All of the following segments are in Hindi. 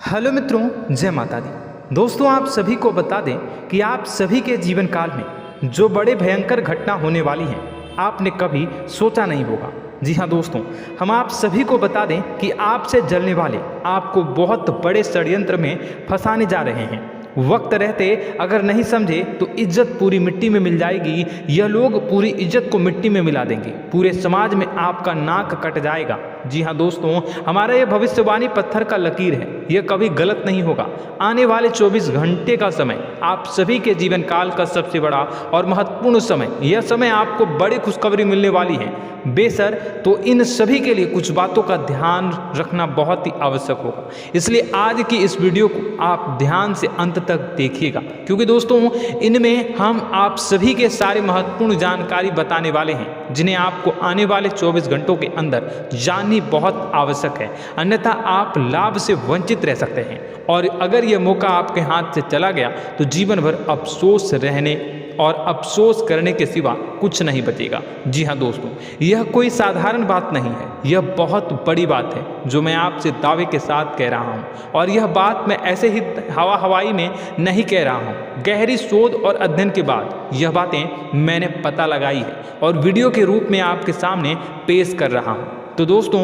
हेलो मित्रों, जय माता दी। दोस्तों, आप सभी को बता दें कि आप सभी के जीवन काल में जो बड़े भयंकर घटना होने वाली हैं, आपने कभी सोचा नहीं होगा। जी हाँ दोस्तों, हम आप सभी को बता दें कि आपसे जलने वाले आपको बहुत बड़े षड्यंत्र में फंसाने जा रहे हैं। वक्त रहते अगर नहीं समझे तो इज्जत पूरी मिट्टी में मिल जाएगी। यह लोग पूरी इज्जत को मिट्टी में मिला देंगे। पूरे समाज में आपका नाक कट जाएगा। जी हाँ दोस्तों, हमारा यह भविष्यवाणी पत्थर का लकीर है, यह कभी गलत नहीं होगा। आने वाले 24 घंटे का समय आप सभी के जीवन काल का सबसे बड़ा और महत्वपूर्ण समय। यह समय आपको बड़ी खुशखबरी मिलने वाली है बेसर, तो इन सभी के लिए कुछ बातों का ध्यान रखना बहुत ही आवश्यक होगा। इसलिए आज की इस वीडियो को आप ध्यान से अंत तक देखिएगा, क्योंकि दोस्तों इनमें हम आप सभी के सारे महत्वपूर्ण जानकारी बताने वाले हैं, जिन्हें आपको आने वाले 24 घंटों के अंदर जाननी बहुत आवश्यक है। अन्यथा आप लाभ से वंचित रह सकते हैं, और अगर यह मौका आपके हाथ से चला गया तो जीवन भर अफसोस रहने और अफसोस करने के सिवा कुछ नहीं बचेगा। जी हाँ दोस्तों, यह कोई साधारण बात नहीं है, यह बहुत बड़ी बात है जो मैं आपसे दावे के साथ कह रहा हूँ। और यह बात मैं ऐसे ही हवाई में नहीं कह रहा हूँ। गहरी शोध और अध्ययन के बाद यह बातें मैंने पता लगाई है और वीडियो के रूप में आपके सामने पेश कर रहा हूँ। तो दोस्तों,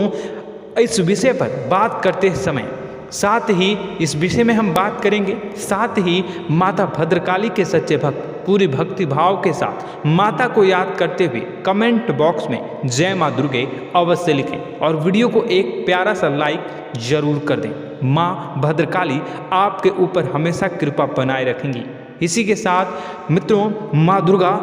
इस विषय पर बात करते समय साथ ही इस विषय में हम बात करेंगे, साथ ही माता भद्रकाली के सच्चे भक्त पूरी भक्ति भाव के साथ माता को याद करते हुए कमेंट बॉक्स में जय माँ दुर्गे अवश्य लिखें और वीडियो को एक प्यारा सा लाइक जरूर कर दें। माँ भद्रकाली आपके ऊपर हमेशा कृपा बनाए रखेंगी। इसी के साथ मित्रों, माँ दुर्गा,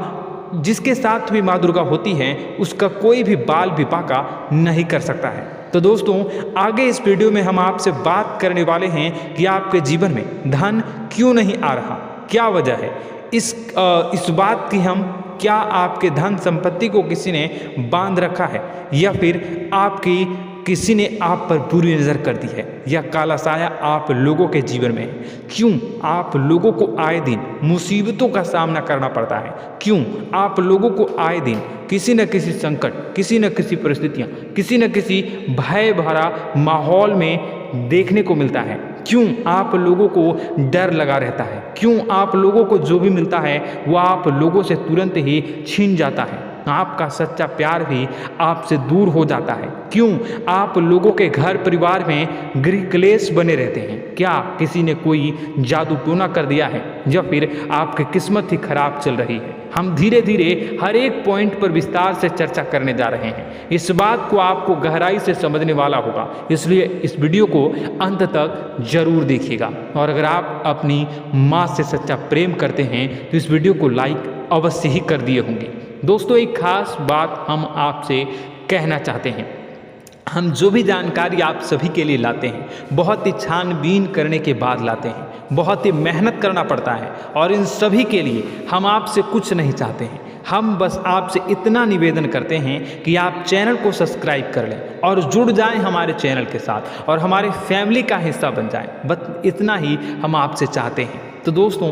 जिसके साथ भी माँ दुर्गा होती है उसका कोई भी बाल भी बांका नहीं कर सकता है। तो दोस्तों, आगे इस वीडियो में हम आपसे बात करने वाले हैं कि आपके जीवन में धन क्यों नहीं आ रहा, क्या वजह है इस बात की। हम क्या आपके धन संपत्ति को किसी ने बांध रखा है, या फिर आपकी किसी ने आप पर बुरी नज़र कर दी है, या काला साया आप लोगों के जीवन में है। क्यों आप लोगों को आए दिन मुसीबतों का सामना करना पड़ता है, क्यों आप लोगों को आए दिन किसी न किसी संकट, किसी न किसी परिस्थितियाँ, किसी न किसी भय भरा माहौल में देखने को मिलता है, क्यों आप लोगों को डर लगा रहता है, क्यों आप लोगों को जो भी मिलता है वो आप लोगों से तुरंत ही छीन जाता है, आपका सच्चा प्यार भी आपसे दूर हो जाता है, क्यों आप लोगों के घर परिवार में गृह क्लेश बने रहते हैं। क्या किसी ने कोई जादू टोना कर दिया है, या फिर आपकी किस्मत ही खराब चल रही है। हम धीरे धीरे हर एक पॉइंट पर विस्तार से चर्चा करने जा रहे हैं। इस बात को आपको गहराई से समझने वाला होगा, इसलिए इस वीडियो को अंत तक जरूर देखिएगा। और अगर आप अपनी माँ से सच्चा प्रेम करते हैं तो इस वीडियो को लाइक अवश्य ही कर दिए होंगे। दोस्तों, एक खास बात हम आपसे कहना चाहते हैं। हम जो भी जानकारी आप सभी के लिए लाते हैं, बहुत ही छानबीन करने के बाद लाते हैं, बहुत ही मेहनत करना पड़ता है, और इन सभी के लिए हम आपसे कुछ नहीं चाहते हैं। हम बस आपसे इतना निवेदन करते हैं कि आप चैनल को सब्सक्राइब कर लें और जुड़ जाएं हमारे चैनल के साथ और हमारे फैमिली का हिस्सा बन जाएं। बस इतना ही हम आपसे चाहते हैं। तो दोस्तों,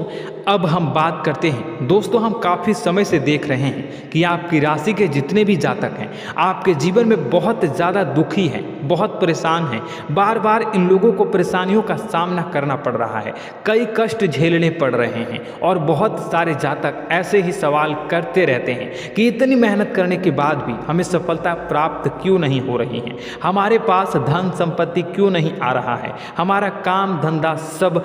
अब हम बात करते हैं। दोस्तों, हम काफ़ी समय से देख रहे हैं कि आपकी राशि के जितने भी जातक हैं आपके जीवन में बहुत ज़्यादा दुखी हैं, बहुत परेशान हैं। बार बार इन लोगों को परेशानियों का सामना करना पड़ रहा है, कई कष्ट झेलने पड़ रहे हैं, और बहुत सारे जातक ऐसे ही सवाल करते रहते हैं कि इतनी मेहनत करने के बाद भी हमें सफलता प्राप्त क्यों नहीं हो रही है, हमारे पास धन संपत्ति क्यों नहीं आ रहा है, हमारा काम धंधा सब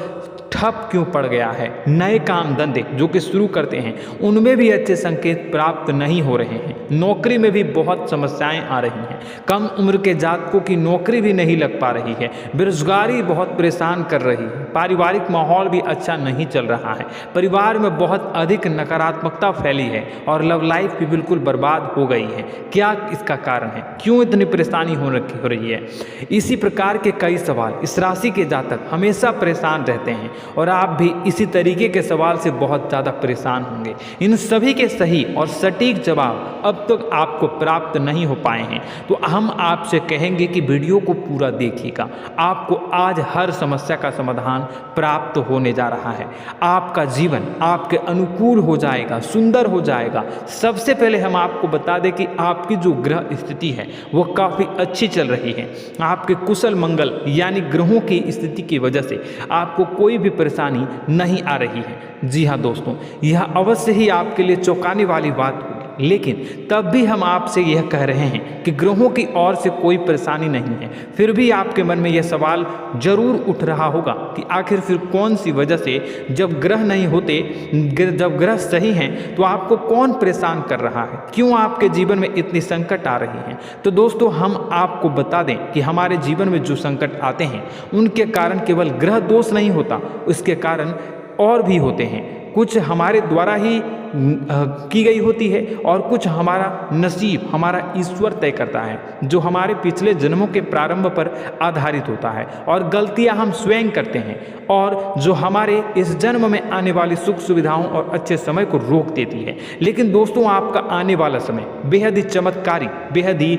ठप क्यों पड़ गया है, नए काम धंधे जो कि शुरू करते हैं उनमें भी अच्छे संकेत प्राप्त नहीं हो रहे हैं, नौकरी में भी बहुत समस्याएं आ रही हैं, कम उम्र के जातकों की नौकरी भी नहीं लग पा रही है, बेरोजगारी बहुत परेशान कर रही है, पारिवारिक माहौल भी अच्छा नहीं चल रहा है, परिवार में बहुत अधिक नकारात्मकता फैली है, और लव लाइफ भी बिल्कुल बर्बाद हो गई है। क्या इसका कारण है, क्यों इतनी परेशानी हो रही है? इसी प्रकार के कई सवाल इस राशि के जातक हमेशा परेशान रहते हैं, और आप भी इसी तरीके के सवाल से बहुत ज़्यादा परेशान होंगे। इन सभी के सही और सटीक जवाब अब तक आपको प्राप्त नहीं हो पाए हैं, तो हम आपसे कहेंगे कि वीडियो को पूरा देखिएगा। आपको आज हर समस्या का समाधान प्राप्त होने जा रहा है। आपका जीवन आपके अनुकूल हो जाएगा, सुंदर हो जाएगा। सबसे पहले हम आपको बता दें कि आपकी जो ग्रह स्थिति है वो काफ़ी अच्छी चल रही है। आपके कुशल मंगल यानी ग्रहों की स्थिति की वजह से आपको कोई भी परेशानी नहीं आ रही है। जी हाँ दोस्तों, यह अवश्य ही आपके लिए चौंकाने वाली बात होगी, लेकिन तब भी हम आपसे यह कह रहे हैं कि ग्रहों की ओर से कोई परेशानी नहीं है। फिर भी आपके मन में यह सवाल जरूर उठ रहा होगा कि आखिर फिर कौन सी वजह से, जब ग्रह नहीं होते, जब ग्रह सही हैं, तो आपको कौन परेशान कर रहा है, क्यों आपके जीवन में इतनी संकट आ रही हैं। तो दोस्तों, हम आपको बता दें कि हमारे जीवन में जो संकट आते हैं उनके कारण केवल ग्रह दोष नहीं होता, उसके कारण और भी होते हैं। कुछ हमारे द्वारा ही की गई होती है और कुछ हमारा नसीब, हमारा ईश्वर तय करता है, जो हमारे पिछले जन्मों के प्रारंभ पर आधारित होता है। और गलतियां हम स्वयं करते हैं और जो हमारे इस जन्म में आने वाली सुख सुविधाओं और अच्छे समय को रोक देती है। लेकिन दोस्तों, आपका आने वाला समय बेहद ही चमत्कारी, बेहद ही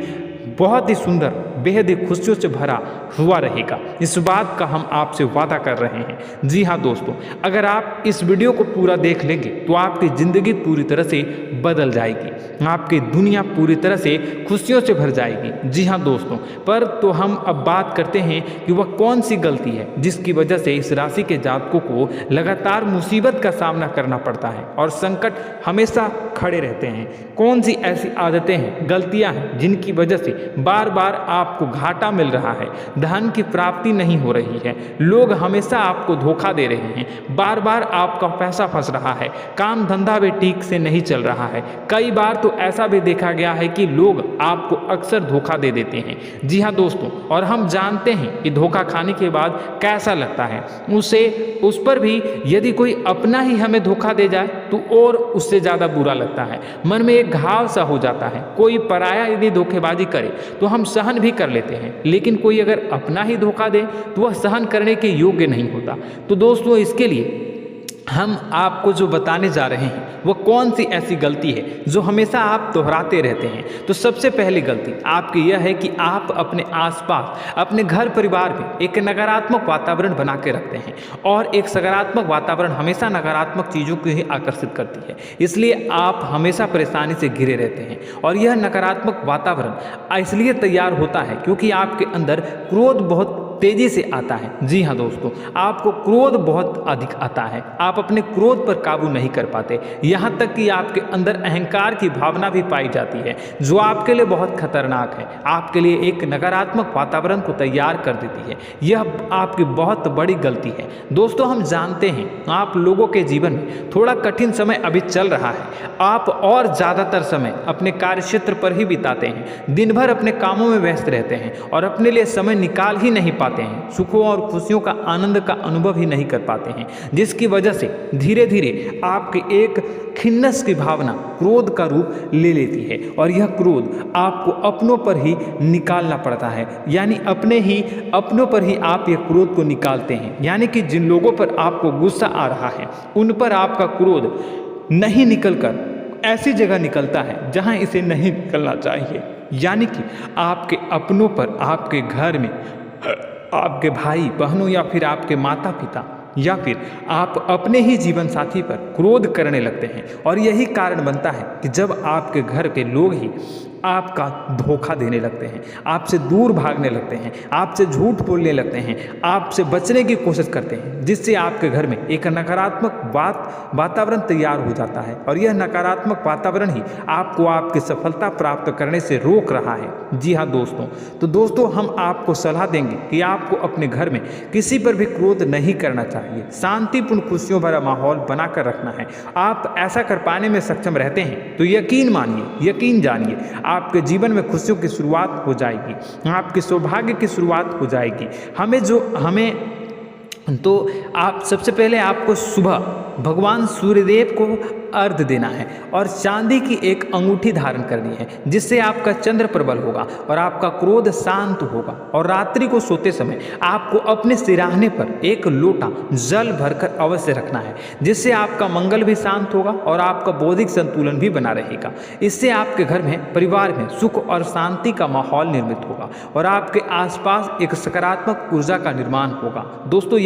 बहुत ही सुंदर, बेहद ही खुशियों से भरा हुआ रहेगा। इस बात का हम आपसे वादा कर रहे हैं। जी हाँ दोस्तों, अगर आप इस वीडियो को पूरा देख लेंगे तो आपकी ज़िंदगी पूरी तरह से बदल जाएगी, आपकी दुनिया पूरी तरह से खुशियों से भर जाएगी। जी हाँ दोस्तों, पर तो हम अब बात करते हैं कि वह कौन सी गलती है जिसकी वजह से इस राशि के जातकों को लगातार मुसीबत का सामना करना पड़ता है और संकट हमेशा खड़े रहते हैं। कौन सी ऐसी आदतें हैं, गलतियाँ हैं जिनकी वजह से बार बार आपको घाटा मिल रहा है, धन की प्राप्ति नहीं हो रही है, लोग हमेशा आपको धोखा दे रहे हैं, बार बार आपका पैसा फंस रहा है, काम धंधा भी ठीक से नहीं चल रहा है। कई बार तो ऐसा भी देखा गया है कि लोग आपको अक्सर धोखा दे देते हैं। जी हाँ दोस्तों, और हम जानते हैं कि धोखा खाने के बाद कैसा लगता है। उस पर भी यदि कोई अपना ही हमें धोखा दे जाए तो और उससे ज़्यादा बुरा लगता है, मन में एक घाव सा हो जाता है। कोई पराया यदि धोखेबाजी करे तो हम सहन भी कर लेते हैं, लेकिन कोई अगर अपना ही धोखा दे तो वह सहन करने के योग्य नहीं होता। तो दोस्तों, इसके लिए हम आपको जो बताने जा रहे हैं वो कौन सी ऐसी गलती है जो हमेशा आप दोहराते रहते हैं। तो सबसे पहली गलती आपकी यह है कि आप अपने आसपास, अपने घर परिवार में एक नकारात्मक वातावरण बना के रखते हैं, और एक सकारात्मक वातावरण हमेशा नकारात्मक चीज़ों को ही आकर्षित करती है। इसलिए आप हमेशा परेशानी से घिरे रहते हैं, और यह नकारात्मक वातावरण इसलिए तैयार होता है क्योंकि आपके अंदर क्रोध बहुत तेजी से आता है। जी हाँ दोस्तों, आपको क्रोध बहुत अधिक आता है, आप अपने क्रोध पर काबू नहीं कर पाते, यहाँ तक कि आपके अंदर अहंकार की भावना भी पाई जाती है, जो आपके लिए बहुत खतरनाक है, आपके लिए एक नकारात्मक वातावरण को तैयार कर देती है। यह आपकी बहुत बड़ी गलती है। दोस्तों, हम जानते हैं आप लोगों के जीवन में थोड़ा कठिन समय अभी चल रहा है, आप और ज़्यादातर समय अपने कार्यक्षेत्र पर ही बिताते हैं, दिन भर अपने कामों में व्यस्त रहते हैं और अपने लिए समय निकाल ही नहीं पाते हैं, सुखों और खुशियों का आनंद का अनुभव ही नहीं कर पाते हैं, जिसकी वजह से धीरे धीरे आपकी एक खिन्नस की भावना क्रोध का रूप ले लेती है, और यह क्रोध आपको अपनों पर ही निकालना पड़ता है। यानी अपनों पर ही आप यह क्रोध को निकालते हैं, यानी कि जिन लोगों पर आपको गुस्सा आ रहा है उन पर आपका क्रोध नहीं निकलकर ऐसी जगह निकलता है जहां इसे नहीं निकलना चाहिए। यानी कि आपके अपनों पर, आपके घर में आपके भाई बहनों या फिर आपके माता पिता या फिर आप अपने ही जीवन साथी पर क्रोध करने लगते हैं, और यही कारण बनता है कि जब आपके घर के लोग ही आपका धोखा देने लगते हैं, आपसे दूर भागने लगते हैं, आपसे झूठ बोलने लगते हैं, आपसे बचने की कोशिश करते हैं, जिससे आपके घर में एक नकारात्मक वातावरण तैयार हो जाता है, और यह नकारात्मक वातावरण ही आपको आपकी सफलता प्राप्त करने से रोक रहा है। जी हाँ दोस्तों, तो दोस्तों, हम आपको सलाह देंगे कि आपको अपने घर में किसी पर भी क्रोध नहीं करना चाहिए, शांतिपूर्ण खुशियों भरा माहौल बनाकर रखना है। आप ऐसा कर पाने में सक्षम रहते हैं तो यकीन मानिए, यकीन जानिए, आपके जीवन में खुशियों की शुरुआत हो जाएगी, आपके सौभाग्य की शुरुआत हो जाएगी। तो आप सबसे पहले आपको सुबह भगवान सूर्यदेव को अर्घ देना है और चांदी की एक अंगूठी धारण करनी है, जिससे आपका चंद्र प्रबल होगा और आपका क्रोध शांत होगा। और रात्रि को सोते समय आपको अपने सिरहाने पर एक लोटा जल भरकर अवश्य रखना है, जिससे आपका मंगल भी शांत होगा और आपका बौद्धिक संतुलन भी बना रहेगा। इससे आपके घर में, परिवार में सुख और शांति का माहौल निर्मित होगा और आपके आसपास एक सकारात्मक ऊर्जा का निर्माण होगा। दोस्तों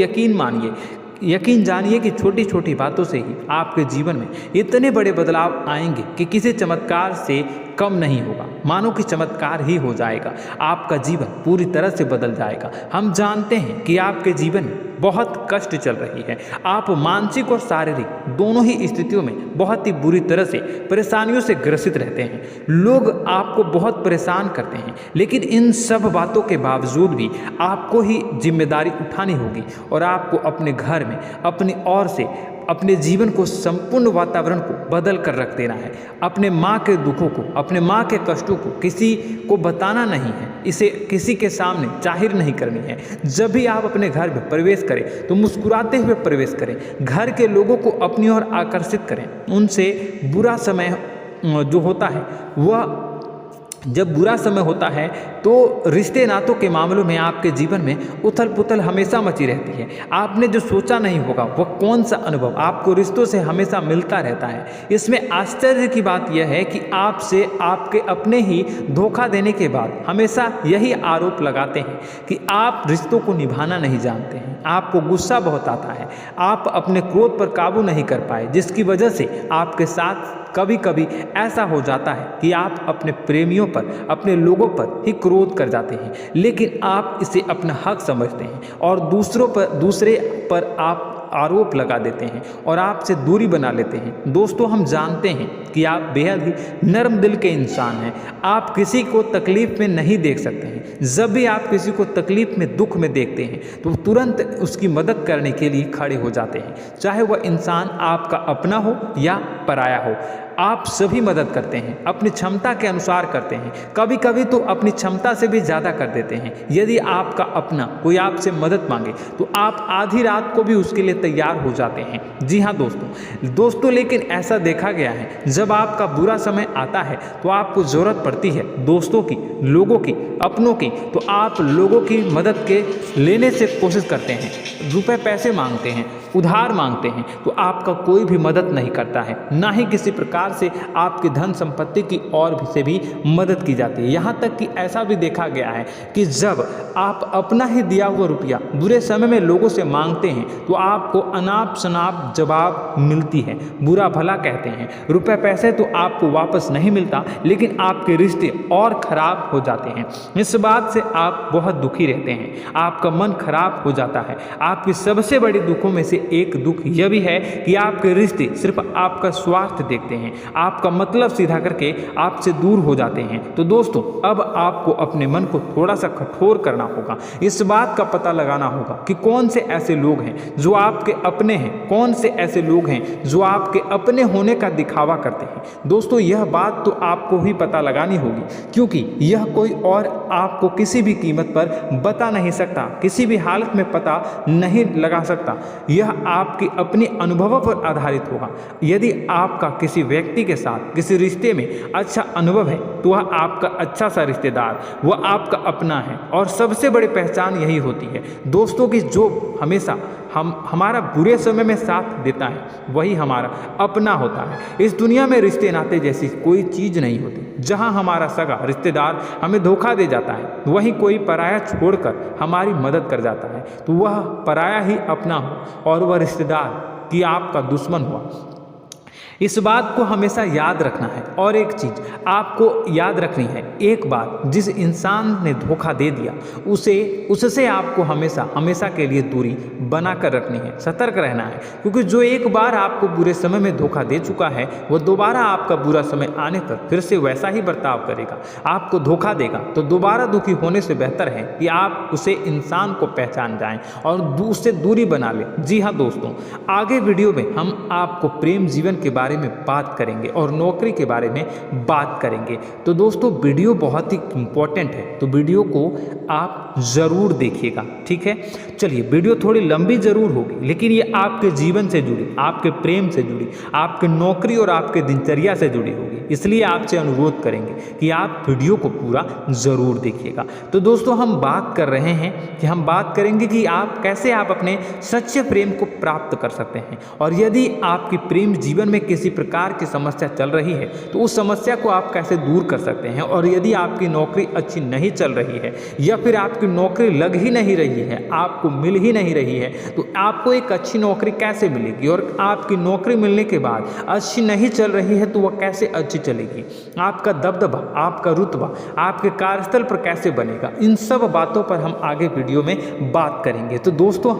यकीन जानिए कि छोटी छोटी बातों से ही आपके जीवन में इतने बड़े बदलाव आएंगे कि किसी चमत्कार से कम नहीं होगा, मानो कि चमत्कार ही हो जाएगा। आपका जीवन पूरी तरह से बदल जाएगा। हम जानते हैं कि आपके जीवन में बहुत कष्ट चल रही है, आप मानसिक और शारीरिक दोनों ही स्थितियों में बहुत ही बुरी तरह से परेशानियों से ग्रसित रहते हैं। लोग आपको बहुत परेशान करते हैं, लेकिन इन सब बातों के बावजूद भी आपको ही जिम्मेदारी उठानी होगी और आपको अपने घर में अपनी ओर से अपने जीवन को, संपूर्ण वातावरण को बदल कर रख देना है। अपने माँ के दुखों को, अपने माँ के कष्टों को किसी को बताना नहीं है, इसे किसी के सामने जाहिर नहीं करनी है। जब भी आप अपने घर में प्रवेश करें तो मुस्कुराते हुए प्रवेश करें, घर के लोगों को अपनी ओर आकर्षित करें। उनसे बुरा समय जो होता है वह जब बुरा समय होता है तो रिश्ते नातों के मामलों में आपके जीवन में उथल पुथल हमेशा मची रहती है। आपने जो सोचा नहीं होगा वह कौन सा अनुभव आपको रिश्तों से हमेशा मिलता रहता है। इसमें आश्चर्य की बात यह है कि आपसे आपके अपने ही धोखा देने के बाद हमेशा यही आरोप लगाते हैं कि आप रिश्तों को निभाना नहीं जानते हैं, आपको गुस्सा बहुत आता है, आप अपने क्रोध पर काबू नहीं कर पाए, जिसकी वजह से आपके साथ कभी कभी ऐसा हो जाता है कि आप अपने प्रेमियों पर, अपने लोगों पर ही क्रोध कर जाते हैं, लेकिन आप इसे अपना हक समझते हैं और दूसरे पर आप आरोप लगा देते हैं और आपसे दूरी बना लेते हैं। दोस्तों हम जानते हैं कि आप बेहद ही नर्म दिल के इंसान हैं। आप किसी को तकलीफ में नहीं देख सकते हैं। जब भी आप किसी को तकलीफ में, दुख में देखते हैं तो तुरंत उसकी मदद करने के लिए खड़े हो जाते हैं, चाहे वह इंसान आपका अपना हो या पराया हो। आप सभी मदद करते हैं, अपनी क्षमता के अनुसार करते हैं, कभी कभी तो अपनी क्षमता से भी ज़्यादा कर देते हैं। यदि आपका अपना कोई आपसे मदद मांगे तो आप आधी रात को भी उसके लिए तैयार हो जाते हैं। जी हाँ दोस्तों, लेकिन ऐसा देखा गया है जब आपका बुरा समय आता है तो आपको ज़रूरत पड़ती है दोस्तों की, लोगों की, अपनों की, तो आप लोगों की मदद के लेने से कोशिश करते हैं, रुपए पैसे मांगते हैं, उधार मांगते हैं, तो आपका कोई भी मदद नहीं करता है, ना ही किसी प्रकार से आपकी धन संपत्ति की ओर से भी मदद की जाती है। यहाँ तक कि ऐसा भी देखा गया है कि जब आप अपना ही दिया हुआ रुपया बुरे समय में लोगों से मांगते हैं तो आपको अनाप शनाप जवाब मिलती है, बुरा भला कहते हैं। रुपए पैसे तो आपको वापस नहीं मिलता, लेकिन आपके रिश्ते और खराब हो जाते हैं। इस बात से आप बहुत दुखी रहते हैं, आपका मन खराब हो जाता है। आपकी सबसे बड़ी दुखों में से एक दुख यह भी है कि आपके रिश्ते सिर्फ आपका स्वार्थ देखते हैं, आपका मतलब सीधा करके आपसे दूर हो जाते हैं। तो दोस्तों अब आपको अपने मन को थोड़ा सा कठोर करना होगा, इस बात का पता लगाना होगा कि कौन से ऐसे लोग हैं जो आपके अपने हैं, कौन से ऐसे लोग हैं जो आपके अपने होने का दिखावा करते हैं। दोस्तों यह बात तो आपको ही पता लगानी होगी, क्योंकि यह कोई और आपको किसी भी कीमत पर बता नहीं सकता, किसी भी हालत में पता नहीं लगा सकता। यह आपके अपने अनुभवों पर आधारित होगा। यदि आपका किसी व्यक्ति के साथ किसी रिश्ते में अच्छा अनुभव है तो वह आपका अच्छा सा रिश्तेदार, वह आपका अपना है, और सबसे बड़ी पहचान यही होती है दोस्तों की, जो हमेशा हमारा बुरे समय में साथ देता है वही हमारा अपना होता है। इस दुनिया में रिश्ते नाते जैसी कोई चीज़ नहीं होती। जहां हमारा सगा रिश्तेदार हमें धोखा दे जाता है, वहीं कोई पराया छोड़कर हमारी मदद कर जाता है, तो वह पराया ही अपना हो और वह रिश्तेदार कि आपका दुश्मन हुआ। इस बात को हमेशा याद रखना है। और एक चीज़ आपको याद रखनी है, एक बात, जिस इंसान ने धोखा दे दिया उससे आपको हमेशा के लिए दूरी बना कर रखनी है, सतर्क रहना है, क्योंकि जो एक बार आपको बुरे समय में धोखा दे चुका है वह दोबारा आपका बुरा समय आने पर फिर से वैसा ही बर्ताव करेगा, आपको धोखा देगा। तो दोबारा दुखी होने से बेहतर है कि आप उसे इंसान को पहचान जाएं और उससे दूरी बना लें। जी हाँ दोस्तों, आगे वीडियो में हम आपको प्रेम जीवन के बारे बारे में बात करेंगे और नौकरी के बारे में बात करेंगे। तो दोस्तों वीडियो बहुत ही इम्पोर्टेंट है, तो वीडियो को आप ज़रूर देखिएगा, ठीक है। चलिए, वीडियो थोड़ी लंबी ज़रूर होगी, लेकिन ये आपके जीवन से जुड़ी, आपके प्रेम से जुड़ी, आपके नौकरी और आपके दिनचर्या से जुड़ी होगी, इसलिए आपसे अनुरोध करेंगे कि आप वीडियो को पूरा ज़रूर देखिएगा। तो दोस्तों, हम बात कर रहे हैं कि हम बात करेंगे कि आप कैसे आप अपने सच्चे प्रेम को प्राप्त कर सकते हैं, और यदि आपकी प्रेम जीवन में किसी प्रकार की समस्या चल रही है तो उस समस्या को आप कैसे दूर कर सकते हैं, और यदि आपकी नौकरी अच्छी नहीं चल रही है या फिर आपकी नौकरी लग ही नहीं रही है, आपको मिल ही नहीं रही है, तो आपको एक अच्छी नौकरी कैसे मिलेगी, और आपकी नौकरी मिलने के बाद अच्छी नहीं चल रही है तो वह कैसे अच्छी चलेगी, आपका दबदबा, आपका रुतबा आपके कार्यस्थल पर कैसे बनेगा, इन सब बातों पर हम आगे वीडियो में बात करेंगे। तो दोस्तों,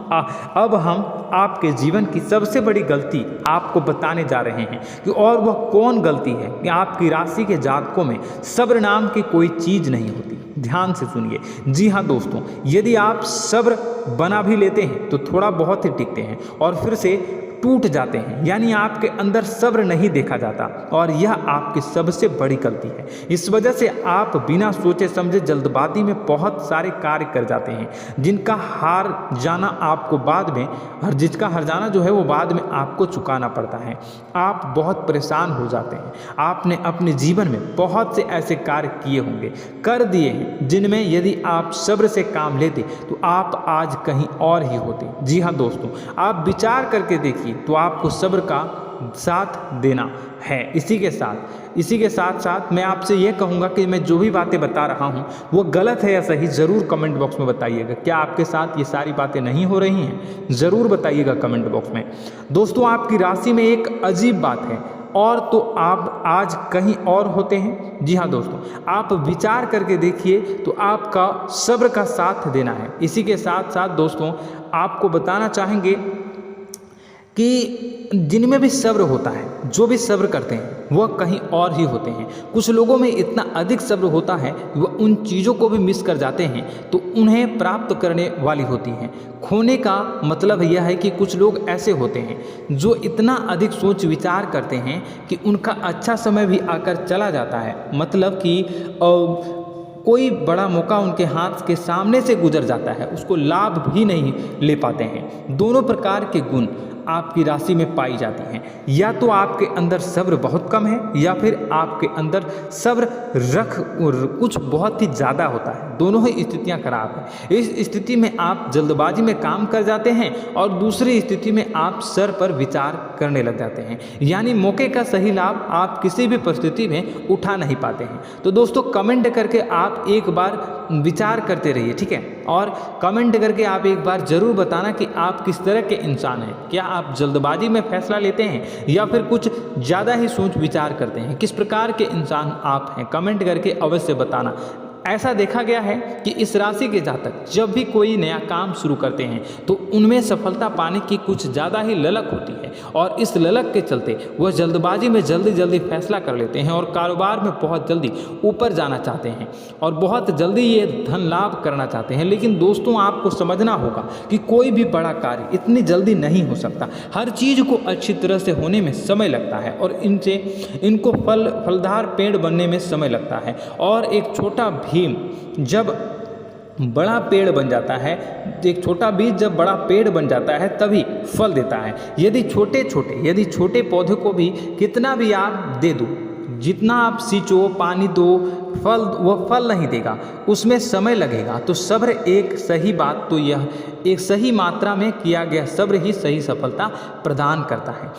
अब हम आपके जीवन की सबसे बड़ी गलती आपको बताने जा रहे हैं कि और वह कौन गलती है कि आपकी राशि के जातकों में सब्र नाम की कोई चीज़ नहीं होती। ध्यान से सुनिए। जी हाँ दोस्तों, यदि आप सब्र बना भी लेते हैं तो थोड़ा बहुत ही टिकते हैं और फिर से टूट जाते हैं, यानी आपके अंदर सब्र नहीं देखा जाता, और यह आपकी सबसे बड़ी गलती है। इस वजह से आप बिना सोचे समझे जल्दबाजी में बहुत सारे कार्य कर जाते हैं, जिनका हार जाना आपको बाद में, और जिसका हर जाना जो है वो बाद में आपको चुकाना पड़ता है। आप बहुत परेशान हो जाते हैं। आपने अपने जीवन में बहुत से ऐसे कार्य किए होंगे, कर दिए हैं, जिनमें यदि आप सब्र से काम लेते तो आप आज कहीं और ही होते। जी हाँ दोस्तों, आप विचार करके देखिए तो आपको सब्र का साथ देना है। इसी के साथ साथ मैं आपसे ये कहूँगा कि मैं जो भी बातें बता रहा हूँ वो गलत है या सही, ज़रूर कमेंट बॉक्स में बताइएगा। क्या आपके साथ ये सारी बातें नहीं हो रही हैं? ज़रूर बताइएगा कमेंट बॉक्स में। दोस्तों, आपकी राशि में एक अजीब बात है, और तो आप आज कहीं और होते हैं। जी हाँ दोस्तों, आप विचार करके देखिए तो आपका सब्र का साथ देना है। इसी के साथ साथ दोस्तों, आपको बताना चाहेंगे कि जिनमें भी सब्र होता है, जो भी सब्र करते हैं वह कहीं और ही होते हैं। कुछ लोगों में इतना अधिक सब्र होता है कि वह उन चीज़ों को भी मिस कर जाते हैं तो उन्हें प्राप्त करने वाली होती हैं। खोने का मतलब यह है कि कुछ लोग ऐसे होते हैं जो इतना अधिक सोच विचार करते हैं कि उनका अच्छा समय भी आकर चला जाता है, मतलब कि कोई बड़ा मौका उनके हाथ के सामने से गुजर जाता है, उसको लाभ भी नहीं ले पाते हैं। दोनों प्रकार के गुण आपकी राशि में पाई जाती हैं। या तो आपके अंदर सब्र बहुत कम है, या फिर आपके अंदर सब्र कुछ बहुत ही ज़्यादा होता है। दोनों ही स्थितियां खराब है। इस स्थिति में आप जल्दबाजी में काम कर जाते हैं, और दूसरी स्थिति में आप सर पर विचार करने लग जाते हैं, यानी मौके का सही लाभ आप किसी भी परिस्थिति में उठा नहीं पाते हैं। तो दोस्तों, कमेंट करके आप एक बार विचार करते रहिए, ठीक है, और कमेंट करके आप एक बार ज़रूर बताना कि आप किस तरह के इंसान हैं। क्या आप जल्दबाजी में फैसला लेते हैं या फिर कुछ ज़्यादा ही सोच विचार करते हैं? किस प्रकार के इंसान आप हैं? कमेंट करके अवश्य बताना। ऐसा देखा गया है कि इस राशि के जातक जब भी कोई नया काम शुरू करते हैं तो उनमें सफलता पाने की कुछ ज़्यादा ही ललक होती है, और इस ललक के चलते वह जल्दबाजी में जल्दी फैसला कर लेते हैं और कारोबार में बहुत जल्दी ऊपर जाना चाहते हैं और बहुत जल्दी ये धन लाभ करना चाहते हैं। लेकिन दोस्तों, आपको समझना होगा कि कोई भी बड़ा कार्य इतनी जल्दी नहीं हो सकता। हर चीज़ को अच्छी तरह से होने में समय लगता है, और इनको फलदार पेड़ बनने में समय लगता है। और एक छोटा भीम जब बड़ा पेड़ बन जाता है, एक छोटा बीज जब बड़ा पेड़ बन जाता है तभी फल देता है। यदि छोटे पौधे को भी कितना भी आप दे दो, जितना आप सींचो, पानी दो, वह फल नहीं देगा, उसमें समय लगेगा। तो सब्र एक सही बात, तो यह एक सही मात्रा में किया गया सब्र ही सही सफलता प्रदान करता है,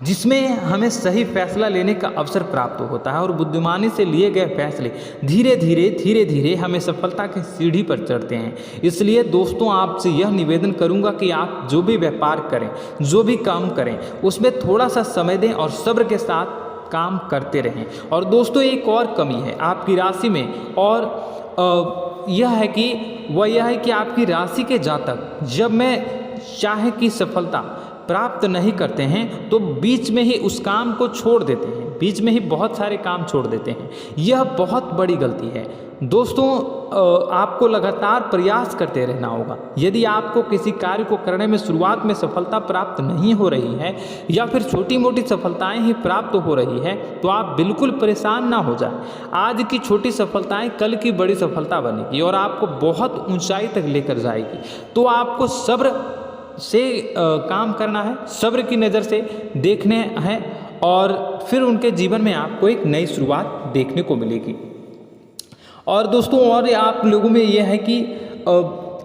जिसमें हमें सही फैसला लेने का अवसर प्राप्त होता है, और बुद्धिमानी से लिए गए फैसले धीरे धीरे हमें सफलता की सीढ़ी पर चढ़ते हैं। इसलिए दोस्तों, आपसे यह निवेदन करूंगा कि आप जो भी व्यापार करें, जो भी काम करें, उसमें थोड़ा सा समय दें और सब्र के साथ काम करते रहें। और दोस्तों, एक और कमी है आपकी राशि में, और यह है कि आपकी राशि के जातक जब में चाहे की सफलता प्राप्त नहीं करते हैं तो बीच में ही उस काम को छोड़ देते हैं, बीच में ही बहुत सारे काम छोड़ देते हैं। यह बहुत बड़ी गलती है दोस्तों। आपको लगातार प्रयास करते रहना होगा। यदि आपको किसी कार्य को करने में शुरुआत में सफलता प्राप्त नहीं हो रही है या फिर छोटी मोटी सफलताएं ही प्राप्त हो रही है तो आप बिल्कुल परेशान ना हो जाए। आज की छोटी सफलताएं कल की बड़ी सफलता बनेगी और आपको बहुत ऊंचाई तक लेकर जाएगी। तो आपको सब्र से काम करना है, सब्र की नज़र से देखने हैं और फिर उनके जीवन में आपको एक नई शुरुआत देखने को मिलेगी। और दोस्तों और आप लोगों में यह है कि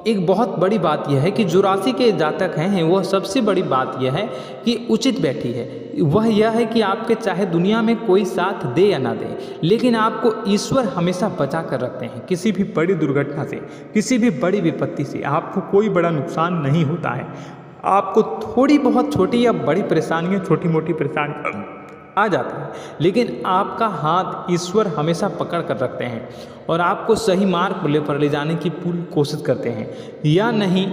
एक बहुत बड़ी बात यह है कि जो राशि के जातक हैं वह सबसे बड़ी बात यह है कि उचित बैठी है। वह यह है कि आपके चाहे दुनिया में कोई साथ दे या ना दे, लेकिन आपको ईश्वर हमेशा बचा कर रखते हैं। किसी भी बड़ी दुर्घटना से, किसी भी बड़ी विपत्ति से आपको कोई बड़ा नुकसान नहीं होता है। आपको थोड़ी बहुत छोटी या बड़ी परेशानियाँ, छोटी मोटी परेशानी आ जाता है, लेकिन आपका हाथ ईश्वर हमेशा पकड़ कर रखते हैं और आपको सही मार्ग पर ले जाने की पूरी कोशिश करते हैं। या नहीं,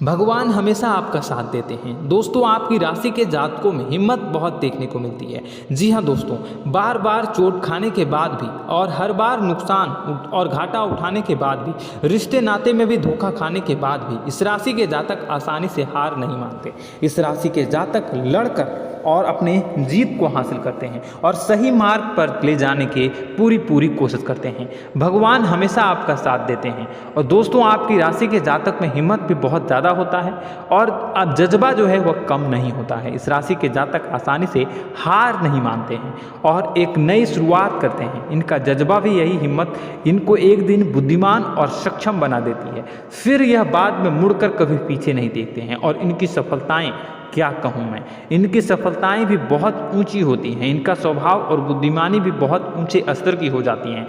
भगवान हमेशा आपका साथ देते हैं। दोस्तों आपकी राशि के जातकों में हिम्मत बहुत देखने को मिलती है। जी हाँ दोस्तों, बार बार चोट खाने के बाद भी और हर बार नुकसान और घाटा उठाने के बाद भी, रिश्ते नाते में भी धोखा खाने के बाद भी इस राशि के जातक आसानी से हार नहीं मानते। इस राशि के जातक लड़कर और अपने जीत को हासिल करते हैं और सही मार्ग पर ले जाने की पूरी कोशिश करते हैं। भगवान हमेशा आपका साथ देते हैं। और दोस्तों आपकी राशि के जातक में हिम्मत भी बहुत ज़्यादा होता है और अब जज्बा जो है वह कम नहीं होता है। इस राशि के जातक आसानी से हार नहीं मानते हैं और एक नई शुरुआत करते हैं। इनका जज्बा भी यही हिम्मत इनको एक दिन बुद्धिमान और सक्षम बना देती है। फिर यह बाद में मुड़कर कभी पीछे नहीं देखते हैं और इनकी सफलताएं क्या कहूँ मैं, इनकी सफलताएं भी बहुत ऊंची होती हैं। इनका स्वभाव और बुद्धिमानी भी बहुत ऊंचे स्तर की हो जाती हैं।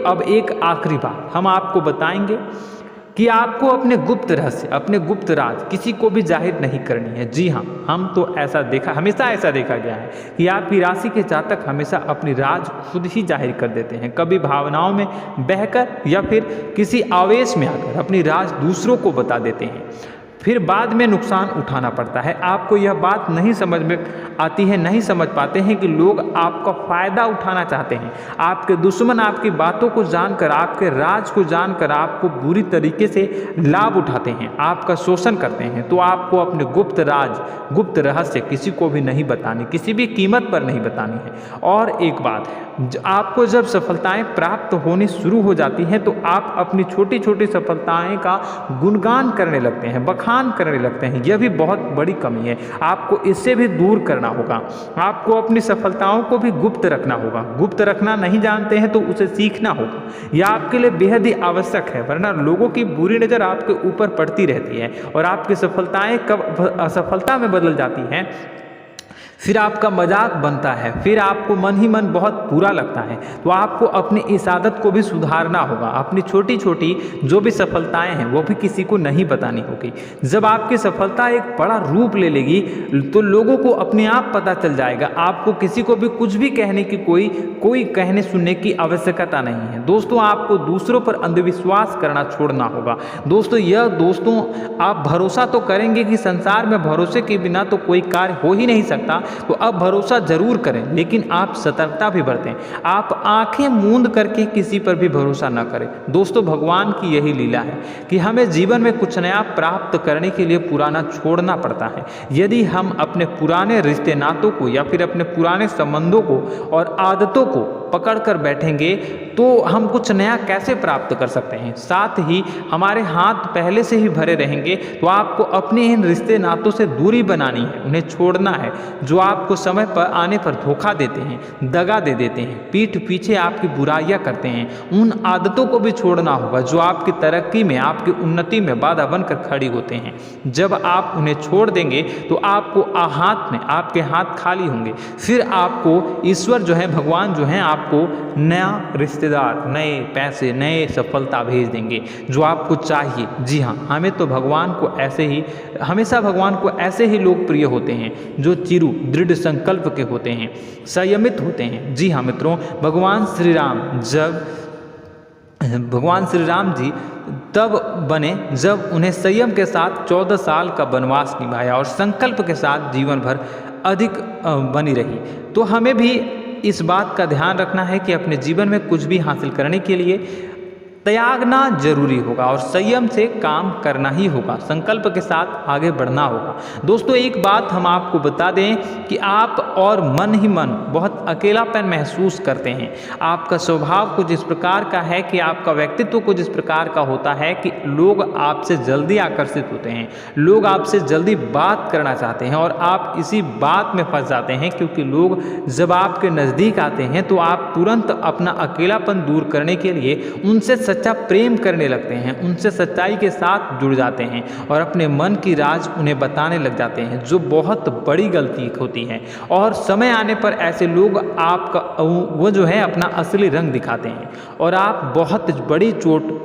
अब एक आखिरी बात हम आपको बताएंगे कि आपको अपने गुप्त रहस्य, अपने गुप्त राज किसी को भी जाहिर नहीं करनी है। जी हाँ, हम तो हमेशा ऐसा देखा गया है कि आपकी राशि के जातक हमेशा अपनी राज खुद ही जाहिर कर देते हैं। कभी भावनाओं में बहकर या फिर किसी आवेश में आकर अपनी राज दूसरों को बता देते हैं, फिर बाद में नुकसान उठाना पड़ता है। आपको यह बात नहीं समझ में आती है, नहीं समझ पाते हैं कि लोग आपका फ़ायदा उठाना चाहते हैं। आपके दुश्मन आपकी बातों को जानकर, आपके राज को जानकर आपको बुरी तरीके से लाभ उठाते हैं, आपका शोषण करते हैं। तो आपको अपने गुप्त राज, गुप्त रहस्य किसी को भी नहीं बतानी, किसी भी कीमत पर नहीं बतानी है। और एक बात, आपको जब सफलताएं प्राप्त होनी शुरू हो जाती हैं तो आप अपनी छोटी छोटी सफलताएं का गुणगान करने लगते हैं, बखान करने लगते हैं। यह भी बहुत बड़ी कमी है, आपको इससे भी दूर करना होगा। आपको अपनी सफलताओं को भी गुप्त रखना होगा। गुप्त रखना नहीं जानते हैं तो उसे सीखना होगा। यह आपके लिए बेहद ही आवश्यक है, वरना लोगों की बुरी नज़र आपके ऊपर पड़ती रहती है और आपकी सफलताएं कब असफलता में बदल जाती हैं, फिर आपका मजाक बनता है, फिर आपको मन ही मन बहुत बुरा लगता है। तो आपको अपनी इस आदत को भी सुधारना होगा। अपनी छोटी छोटी जो भी सफलताएं हैं वो भी किसी को नहीं बतानी होगी। जब आपकी सफलता एक बड़ा रूप ले लेगी तो लोगों को अपने आप पता चल जाएगा। आपको किसी को भी कुछ भी कहने की कोई कहने सुनने की आवश्यकता नहीं है। दोस्तों आपको दूसरों पर अंधविश्वास करना छोड़ना होगा। दोस्तों आप भरोसा तो करेंगे कि संसार में भरोसे के बिना तो कोई कार्य हो ही नहीं सकता, तो अब भरोसा जरूर करें, लेकिन आप सतर्कता भी बरतें। आप आंखें मूंद करके किसी पर भी भरोसा न करें। दोस्तों भगवान की यही लीला है कि हमें जीवन में कुछ नया प्राप्त करने के लिए पुराना छोड़ना पड़ता है। यदि हम अपने पुराने रिश्ते नातों को या फिर अपने पुराने संबंधों को और आदतों को पकड़ कर बैठेंगे तो हम कुछ नया कैसे प्राप्त कर सकते हैं। साथ ही हमारे हाथ पहले से ही भरे रहेंगे। तो आपको अपने इन रिश्ते नातों से दूरी बनानी है, उन्हें छोड़ना है जो आपको समय पर आने पर धोखा देते हैं, दगा दे देते हैं, पीठ पीछे आपकी बुराइयां करते हैं। उन आदतों को भी छोड़ना होगा जो आपकी तरक्की में, आपकी उन्नति में बाधा बनकर खड़ी होते हैं। जब आप उन्हें छोड़ देंगे तो आपको आपके हाथ खाली होंगे। फिर आपको ईश्वर जो है, भगवान जो है, आपको नया रिश्तेदार, नए पैसे, नए सफलता भेज देंगे जो आपको चाहिए। जी हाँ, हमें तो हमेशा भगवान को ऐसे ही लोग प्रिय होते हैं जो चिरु दृढ़ संकल्प के होते हैं, संयमित होते हैं। जी हाँ मित्रों, भगवान श्री राम जी तब बने जब उन्हें संयम के साथ 14 साल का वनवास निभाया और संकल्प के साथ जीवन भर अधिक बनी रही। तो हमें भी इस बात का ध्यान रखना है कि अपने जीवन में कुछ भी हासिल करने के लिए त्यागना जरूरी होगा और संयम से काम करना ही होगा, संकल्प के साथ आगे बढ़ना होगा। दोस्तों एक बात हम आपको बता दें कि आप और मन ही मन बहुत अकेलापन महसूस करते हैं। आपका स्वभाव कुछ इस प्रकार का है कि आपका व्यक्तित्व कुछ इस प्रकार का होता है कि लोग आपसे जल्दी आकर्षित होते हैं, लोग आपसे जल्दी बात करना चाहते हैं और आप इसी बात में फंस जाते हैं, क्योंकि लोग जब आपके नज़दीक आते हैं तो आप तुरंत अपना अकेलापन दूर करने के लिए उनसे सच्चा प्रेम करने लगते हैं, उनसे सच्चाई के साथ जुड़ जाते हैं और अपने मन की राज उन्हें बताने लग जाते हैं, जो बहुत बड़ी गलती होती है। और समय आने पर ऐसे लोग आपका वो जो है अपना असली रंग दिखाते हैं और आप बहुत बड़ी चोट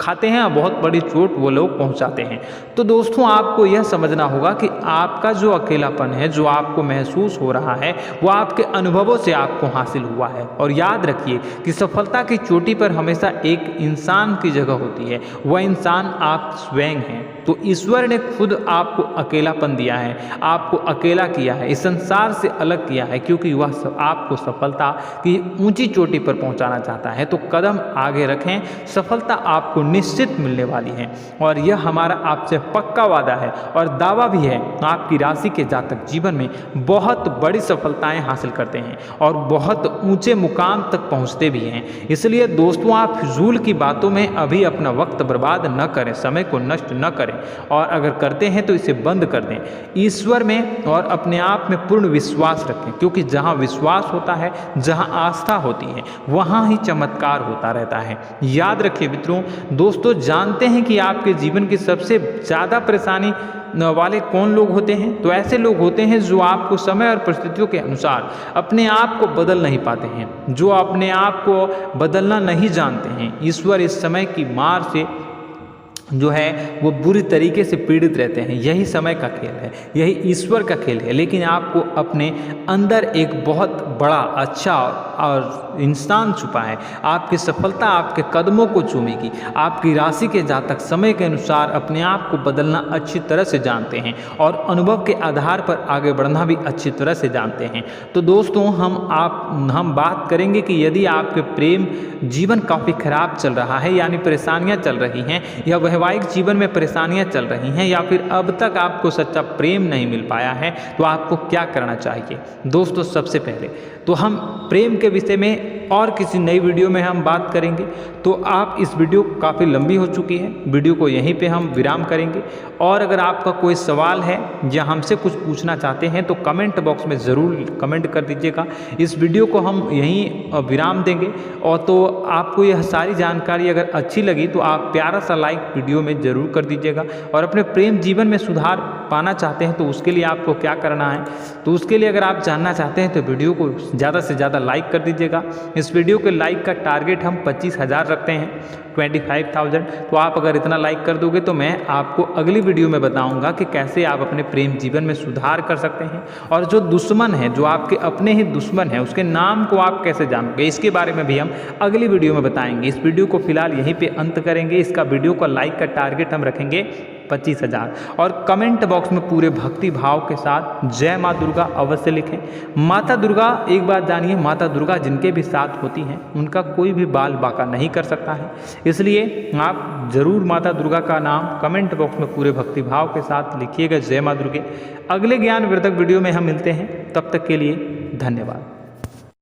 खाते हैं और बहुत बड़ी चोट वो लोग पहुंचाते हैं। तो दोस्तों आपको यह समझना होगा कि आपका जो अकेलापन है, जो आपको महसूस हो रहा है, वो आपके अनुभवों से आपको हासिल हुआ है। और याद रखिए कि सफलता की चोटी पर हमेशा एक इंसान की जगह होती है, वह इंसान आप स्वयं हैं। तो ईश्वर ने खुद आपको अकेलापन दिया है, आपको अकेला किया है, इस संसार से अलग किया है, क्योंकि वह आपको सफलता की ऊंची चोटी पर पहुंचाना चाहता है। तो कदम आगे रखें, सफलता आपको निश्चित मिलने वाली है और यह हमारा आपसे पक्का वादा है और दावा भी है। आपकी राशि के जातक जीवन में बहुत बड़ी सफलताएं हासिल करते हैं और बहुत ऊंचे मुकाम तक पहुंचते भी हैं। इसलिए दोस्तों आप फिजूल की बातों में अभी अपना वक्त बर्बाद न करें, समय को नष्ट न करें और अगर करते हैं तो इसे बंद कर दें। ईश्वर में और अपने आप में पूर्ण विश्वास रखें, क्योंकि जहां विश्वास होता है, जहां आस्था होती है, वहां ही चमत्कार होता रहता है। याद रखिए मित्रों, दोस्तों जानते हैं कि आपके जीवन की सबसे ज़्यादा परेशानी वाले कौन लोग होते हैं? तो ऐसे लोग होते हैं जो आपको समय और परिस्थितियों के अनुसार अपने आप को बदल नहीं पाते हैं, जो अपने आप को बदलना नहीं जानते हैं। ईश्वर इस समय की मार से जो है वो बुरी तरीके से पीड़ित रहते हैं। यही समय का खेल है, यही ईश्वर का खेल है। लेकिन आपको अपने अंदर एक बहुत बड़ा अच्छा और इंसान छुपा है। आपकी सफलता आपके कदमों को चूमेगी। आपकी राशि के जातक समय के अनुसार अपने आप को बदलना अच्छी तरह से जानते हैं और अनुभव के आधार पर आगे बढ़ना भी अच्छी तरह से जानते हैं। तो दोस्तों हम बात करेंगे कि यदि आपके प्रेम जीवन काफ़ी खराब चल रहा है, यानी परेशानियां चल रही हैं, या वैवाहिक जीवन में परेशानियां चल रही हैं, या फिर अब तक आपको सच्चा प्रेम नहीं मिल पाया है, तो आपको क्या करना चाहिए? दोस्तों सबसे पहले तो हम प्रेम के विषय में और किसी नई वीडियो में हम बात करेंगे। तो आप इस वीडियो काफ़ी लंबी हो चुकी है, वीडियो को यहीं पे हम विराम करेंगे। और अगर आपका कोई सवाल है या हमसे कुछ पूछना चाहते हैं तो कमेंट बॉक्स में ज़रूर कमेंट कर दीजिएगा। इस वीडियो को हम यहीं विराम देंगे। और तो आपको यह सारी जानकारी अगर अच्छी लगी तो आप प्यारा सा लाइक वीडियो में ज़रूर कर दीजिएगा। और अपने प्रेम जीवन में सुधार पाना चाहते हैं तो उसके लिए आपको क्या करना है, तो उसके लिए अगर आप जानना चाहते हैं तो वीडियो को ज़्यादा से ज़्यादा लाइक कर दीजिएगा। इस वीडियो के लाइक का टारगेट हम 25,000 रखते हैं, 25,000। तो आप अगर इतना लाइक कर दोगे तो मैं आपको अगली वीडियो में बताऊंगा कि कैसे आप अपने प्रेम जीवन में सुधार कर सकते हैं। और जो दुश्मन है, जो आपके अपने ही दुश्मन है, उसके नाम को आप कैसे जानोगे, इसके बारे में भी हम अगली वीडियो में बताएंगे। इस वीडियो को फिलहाल यहीं पे अंत करेंगे। इसका वीडियो का लाइक का टारगेट हम रखेंगे 25,000। और कमेंट बॉक्स में पूरे भक्ति भाव के साथ जय माँ दुर्गा अवश्य लिखें। माता दुर्गा, एक बात जानिए, माता दुर्गा जिनके भी साथ होती हैं उनका कोई भी बाल बाका नहीं कर सकता है। इसलिए आप जरूर माता दुर्गा का नाम कमेंट बॉक्स में पूरे भक्ति भाव के साथ लिखिएगा, जय माँ दुर्गे। अगले ज्ञानवर्धक वीडियो में हम मिलते हैं, तब तक के लिए धन्यवाद।